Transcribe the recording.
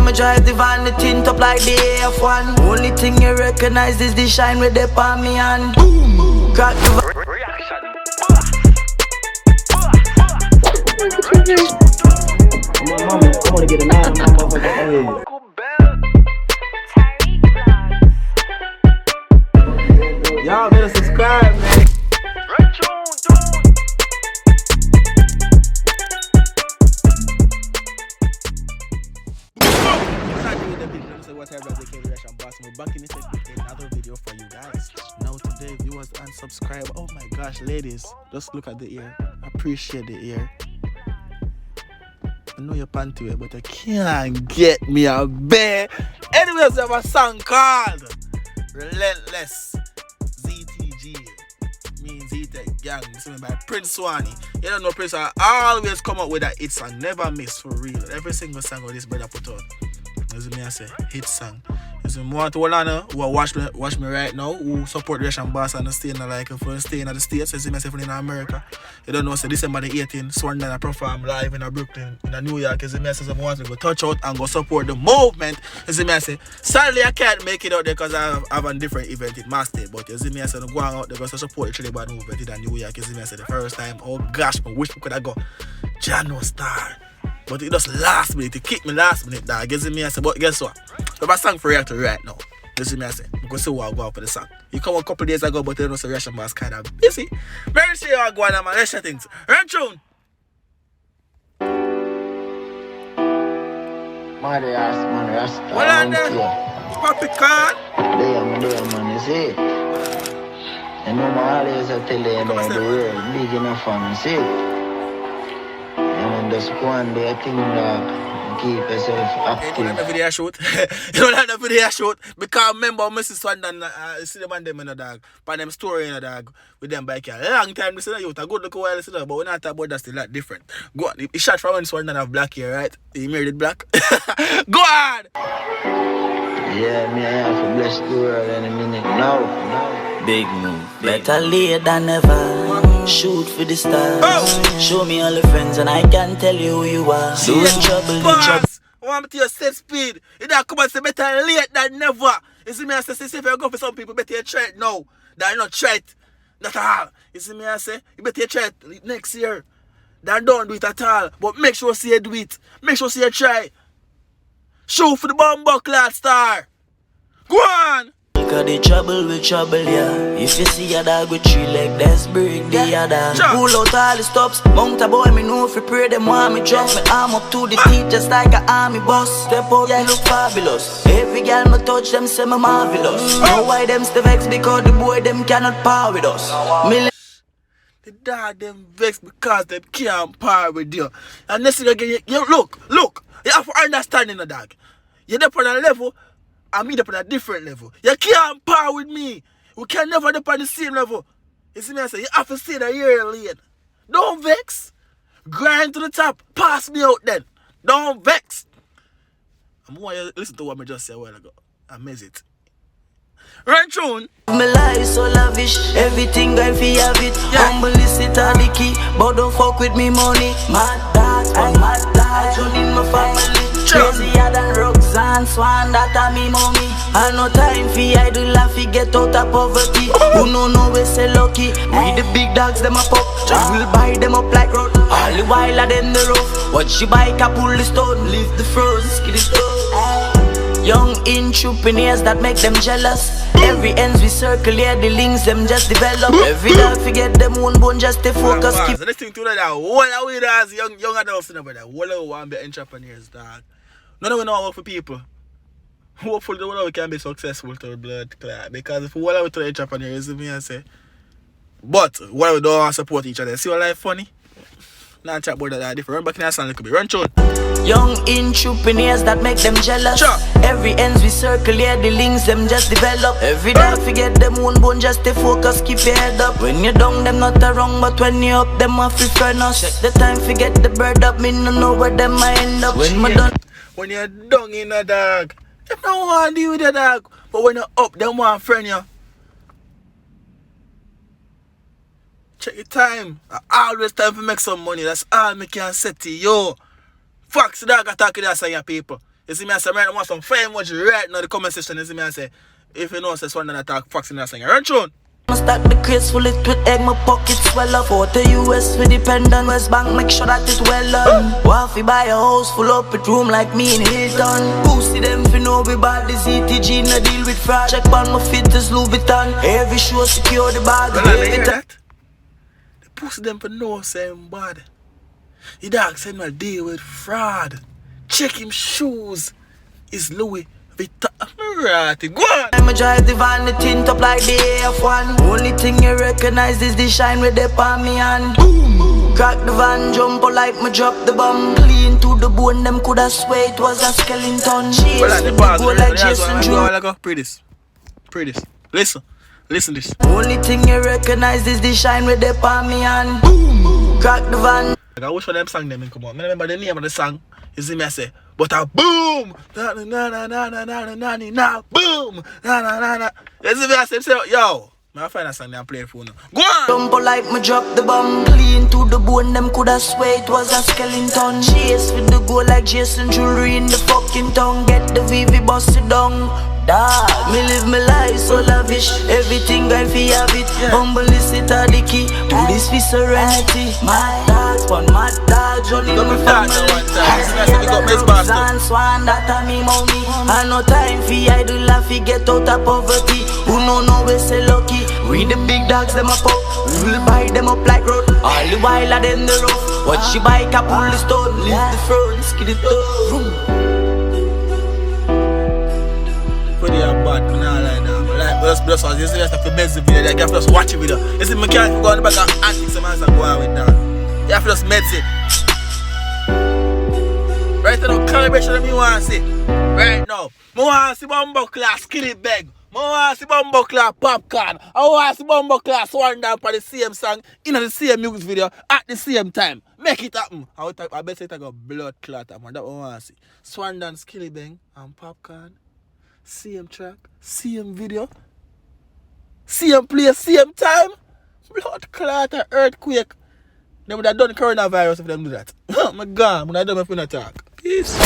me drive the van, the tint up like the F1. Only thing you recognize is the shine with the palm me hand. Boom! Crack the reaction. I wanna get a nine on my motherfucking Y'all better subscribe, man. What's up, guys? ZTG Reaction Boss. We're back in another video for you guys. Now today, viewers and subscribers. Oh my gosh, ladies, just look at the ear. Appreciate the ear. I know you're panty wear, but you can't get me a bear. Anyways, we have a song called Relentless. ZTG. Me ZTG gang. This is by Prince Swanny. You don't know Prince, I always come up with a hit song. Never miss, for real. Every single song of this brother put out. As me I say, hit song. As me want to who watch me right now, who support Reaction Boss and stay in like for staying in the States, as me say in America. You don't know, say December the 18th, Swanny I perform live in Brooklyn, in New York. As me say, I want to go touch out and go support the movement. As me I say, sadly I can't make it out there because I have a different event in my state. But as me I say, I'm going out there because I support the Trinidad movement in New York. As me I say, the first time, oh gosh, I wish we could have go. Jano Star. But it just last minute, it kicked me last minute, dog. You see me, I say, but guess what? I have a song for reactor right now. You see me, I say, because see what I go out for the song. You come a couple days ago, but you know, the Reaction Boss kind of busy. Very sure you go on, man. Let's share things. Run tune. Mother ass, man, Rasta. What on there? Poppy card. Damn, man, you see? You know, my always I tell you, know, the world big enough for me, see? Just go and do a thing, dog. Keep yourself active. You don't have video shoot. You don't have video shoot. Because remember, Mrs. Swandan, see them and them, dog. But them story, dog, with them bike. A long time, this is a youth. A good look while, but we're not talking about that, still that different. Go on. He shot from when Swandan have black hair, right? He married it black. Go on! Yeah, me, I have to bless the world in a minute. No. Big move. Better late than never. Shoot for the stars. Oh. Show me all the friends and I can tell you who you are. Do trouble, the trouble. I want to your set speed. You don't come and say better late than never. You see me, I say, if you go for some people, better you try it now. That not try it. Not at all. You see me, I say, you better you try it next year. Then don't do it at all. But make sure you do it. Make sure you try. Shoot for the bumbo clad star. Go on. Cause the trouble with trouble, yeah. If you see a dog with 3 legs, let's break the other. Pull out all the stops. Mount a boy, me know if you pray, them want me drop. Me arm up to the teeth just like an army boss. Step out, yeah, look fabulous. Every girl me touch them, say me marvelous. Know why them stay vex? Because the boy, them cannot par with us. The dog, them vex because them can't par with you. And next thing again, you look. You have to understand in the dog. You're up on a level. I meet up on a different level. You can't par with me. We can never up on the same level. You see me, I say, you have to stay the year late. Don't vex. Grind to the top. Pass me out then. Don't vex. I'm going to listen to what I just said a while ago. I miss it. Run tune. My life so lavish. Everything going for have it. Humble is it all the key. But don't fuck with me money. Mad dogs, mad dogs. You need my family. Crazier than Roxanne Swan, that a me mommy. I no time for idle laugh, get out of poverty. Who no we say lucky. We the big dogs, them a pop. We'll buy them up like road. All the while I them the rough. Watch you bike, I pull the stone. Leave the frozen, skid the stone. Young entrepreneurs that make them jealous. Every ends we circle here, the links them just develop. Every day forget them one bone just to focus. So let's think to that. What are we as young adults, brother? What are we want to be entrepreneurs, dog? None of we know work for people. Hopefully, we can be successful to blood clot. Because if we want to be entrepreneurs, me I say. But what we don't want to support each other. See what life funny? Not chat about that different. Run back in the sound a little bit. Run tune. Young entrepreneurs that make them jealous. Every ends we circle here, the links them just develop. Every day forget them one bone just to focus, keep your head up. When you're down, them not wrong, but when you up, them off free furnace. Check the time, forget the bird up, me no know where them I end up. When you're down in a dog, they don't want to deal with the dog. But when you're up, they want to friend you. Check your time. Always time to make some money. That's all me can say to you. Fox dog attack that on your people. You see me, I say, right now, I want some fire emoji right now in the comment section. You see me, I say, if you know, say, Swanny attack Fox in that song. Run tune. I stack the crates full it with egg, my pockets swell up. 40 US with dependent West Bank, make sure that it's well done. Waffy buy a house full up with room like me in Hilton. Pussy them fi know we bad the ZTG, no deal with fraud. Check on my fit is Louis Vuitton. Every show secure the bag. Well, you hear that? The pussy them for no same bad. The dog said no deal with fraud. Check him shoes. It's Louis Vuitton. Right, go on. I'ma drive the van, the tint up like the AF1. Only thing you recognize is the shine with the palm me hand. Boom. Crack the van, jump out like me drop the bomb. Clean to the bone, them coulda swear it was a skeleton. Chase Well, with the goal like Jason Drew. Pray this. Listen this. Only thing you recognize is the shine with the palm me hand. Boom. Crack the van. I wish for them song them come on. I remember the name of the song. You see me, I say, but a boom, na na na na na na na na na boom, na na na na. You see me, I say, yo, I find a song and play it for you. Go on. Jump out like me drop the bomb. Clean to the bone, them coulda swear it was a skeleton. Chase with the goal like Jason Jewelry in the fucking tongue. Get the VV busted down. Dog, me live my life so lavish. Everything I feel have it. Humbleness it are the key. Do this for serenity. My dogs, one my dog, Johnny my family. And Swan that a me mommy. I no time for idle laugh, get out of poverty. Who know we say lucky. We the big dogs them up. We will buy them up like road. All the while I them the rough. Watch you bike a pull the stone. Lift the front, skid it up. Pretty bad, but not like that. Like, just you see, just have to mess the video. You have to just watch the video. You see, me can't go on the back and antics some and go on with that. You have to just mess it. Right now, calibration that me want to see. Right now, I want to see Bumbo Class Skilly Beg. I want to see Bumbo Class Popcorn. I want to see Bumbo Class Swan down for the same song in the same music video at the same time. Make it happen. I bet it a blood clot, man. That's what I want to see. Swan down, Skilly Bang, and Popcorn. Same track, same video, same place, same time. Blood clot, earthquake. They would have done coronavirus if they do that. Oh my God, when I don't have to talk. Peace.